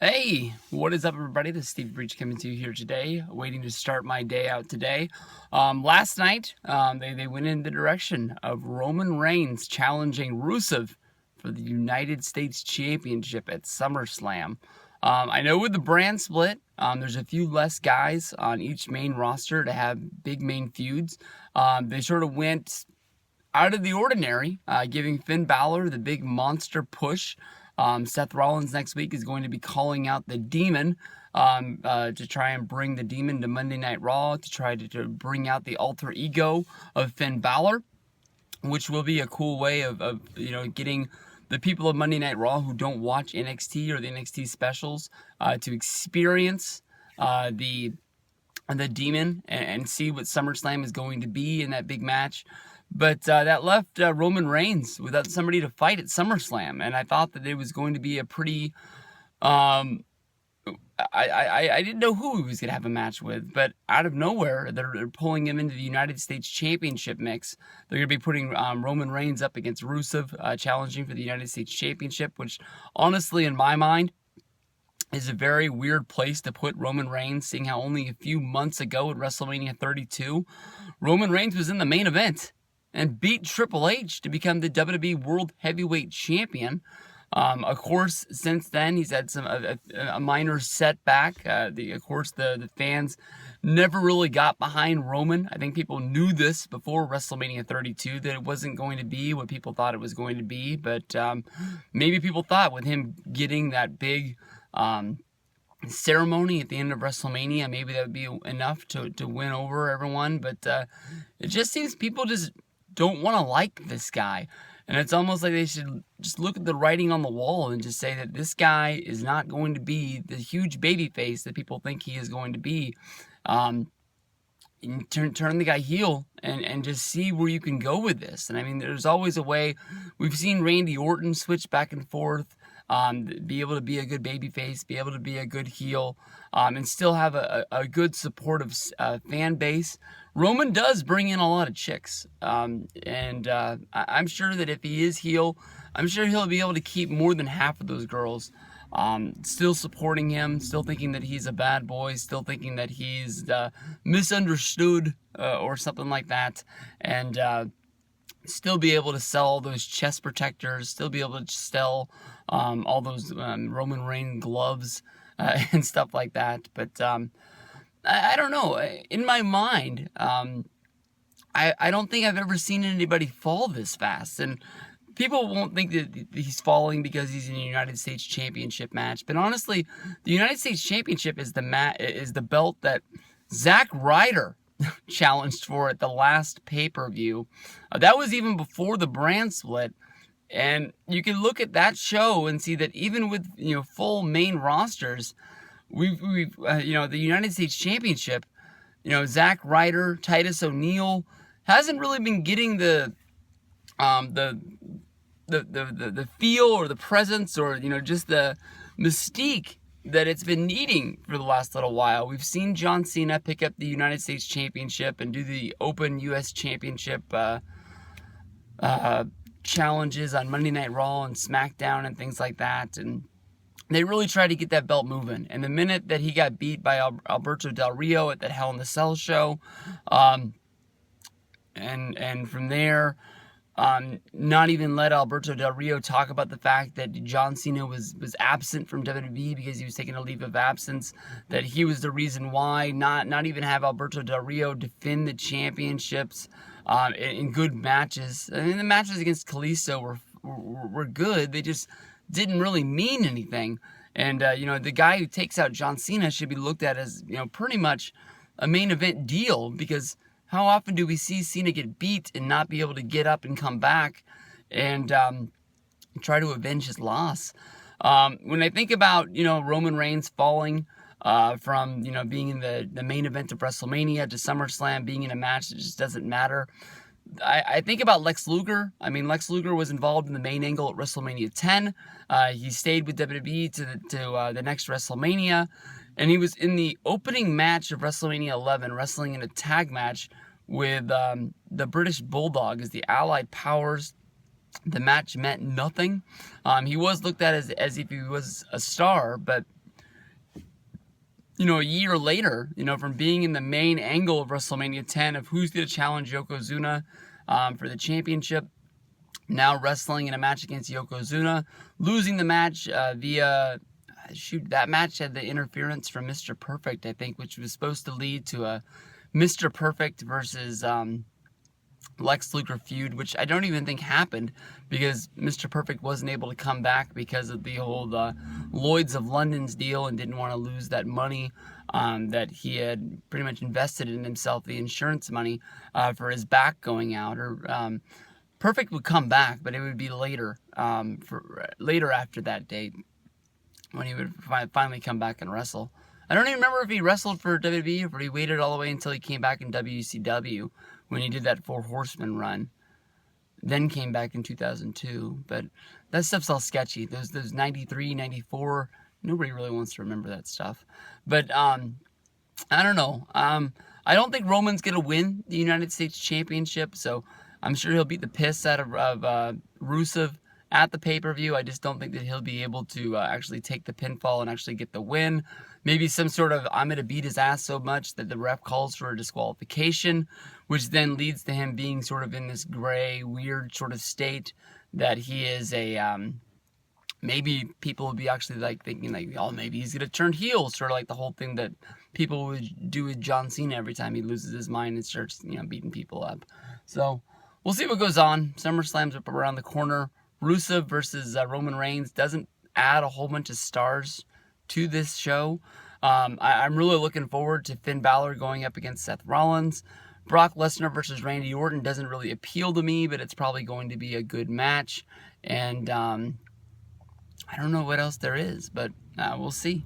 Hey, what is up, everybody? This is Steve Breach coming to you here today, waiting to start my day out today. Last night, they went in the direction of Roman Reigns challenging Rusev for the United States Championship at SummerSlam. I know with the brand split, there's a few less guys on each main roster to have big main feuds. They sort of went out of the ordinary, giving Finn Balor the big monster push. Seth Rollins next week is going to be calling out the Demon to try and bring the Demon to Monday Night Raw, to try to bring out the alter ego of Finn Balor, which will be a cool way of getting the people of Monday Night Raw who don't watch NXT or the NXT specials to experience the Demon and see what SummerSlam is going to be in that big match. But that left Roman Reigns without somebody to fight at SummerSlam, and I thought that it was going to be a pretty. I didn't know who he was going to have a match with, but out of nowhere, they're pulling him into the United States Championship mix. They're going to be putting Roman Reigns up against Rusev, challenging for the United States Championship, which honestly, in my mind, is a very weird place to put Roman Reigns, seeing how only a few months ago at WrestleMania 32, Roman Reigns was in the main event and beat Triple H to become the WWE World Heavyweight Champion. Of course, since then, he's had a minor setback. Of course, the fans never really got behind Roman. I think people knew this before WrestleMania 32, that it wasn't going to be what people thought it was going to be. But maybe people thought with him getting that big ceremony at the end of WrestleMania, maybe that would be enough to win over everyone. But it just seems people just don't want to like this guy. And it's almost like they should just look at the writing on the wall and just say that this guy is not going to be the huge baby face that people think he is going to be. And turn the guy heel and just see where you can go with this. And I mean, there's always a way. We've seen Randy Orton switch back and forth, be able to be a good babyface, be able to be a good heel, and still have a good supportive fan base. Roman does bring in a lot of chicks, and I'm sure that if he is heel, I'm sure he'll be able to keep more than half of those girls still supporting him, still thinking that he's a bad boy, still thinking that he's misunderstood or something like that, and still be able to sell all those chest protectors, still be able to sell all those Roman Reigns gloves and stuff like that. But I don't know. In my mind, I don't think I've ever seen anybody fall this fast. And people won't think that he's falling because he's in a United States Championship match. But honestly, the United States Championship is the belt that Zack Ryder challenged for at the last pay-per-view. That was even before the brand split. And you can look at that show and see that even with full main rosters, we've the United States Championship, Zack Ryder, Titus O'Neil hasn't really been getting the feel or the presence or just the mystique that it's been needing for the last little while. We've seen John Cena pick up the United States Championship and do the Open U.S. Championship challenges on Monday Night Raw and SmackDown and things like that, and they really tried to get that belt moving. And the minute that he got beat by Alberto Del Rio at that Hell in the Cell show, and from there, not even let Alberto Del Rio talk about the fact that John Cena was absent from WWE because he was taking a leave of absence, that he was the reason why, not even have Alberto Del Rio defend the championships in good matches. I mean, the matches against Kalisto were good, they just didn't really mean anything. And the guy who takes out John Cena should be looked at as pretty much a main event deal, because how often do we see Cena get beat and not be able to get up and come back and try to avenge his loss? When I think about, Roman Reigns falling from, being in the main event of WrestleMania to SummerSlam, being in a match that just doesn't matter, I think about Lex Luger. I mean, Lex Luger was involved in the main angle at WrestleMania 10. He stayed with WWE to the next WrestleMania. And he was in the opening match of WrestleMania 11, wrestling in a tag match with the British Bulldog as the Allied Powers. The match meant nothing. He was looked at as if he was a star, but a year later, from being in the main angle of WrestleMania 10 of who's going to challenge Yokozuna for the championship, now wrestling in a match against Yokozuna, losing the match via, that match had the interference from Mr. Perfect, I think, which was supposed to lead to a Mr. Perfect versus Lex Luger feud, which I don't even think happened because Mr. Perfect wasn't able to come back because of the whole Lloyd's of London's deal and didn't want to lose that money that he had pretty much invested in himself, the insurance money for his back going out. Or Perfect would come back, but it would be later, later after that date when he would finally come back and wrestle. I don't even remember if he wrestled for WWE or if he waited all the way until he came back in WCW when he did that 4 Horsemen run. Then came back in 2002. But that stuff's all sketchy. Those 93, 94, nobody really wants to remember that stuff. But I don't know. I don't think Roman's going to win the United States Championship, so I'm sure he'll beat the piss out of Rusev at the pay-per-view. I just don't think that he'll be able to actually take the pinfall and actually get the win. Maybe some sort of, I'm going to beat his ass so much that the ref calls for a disqualification, which then leads to him being sort of in this gray, weird sort of state that he is a, maybe people will be actually like thinking like, oh, maybe he's going to turn heel, sort of like the whole thing that people would do with John Cena every time he loses his mind and starts, beating people up. So we'll see what goes on. SummerSlam's up around the corner. Rusev versus Roman Reigns doesn't add a whole bunch of stars to this show. I'm really looking forward to Finn Balor going up against Seth Rollins. Brock Lesnar versus Randy Orton doesn't really appeal to me, but it's probably going to be a good match. And I don't know what else there is, but we'll see.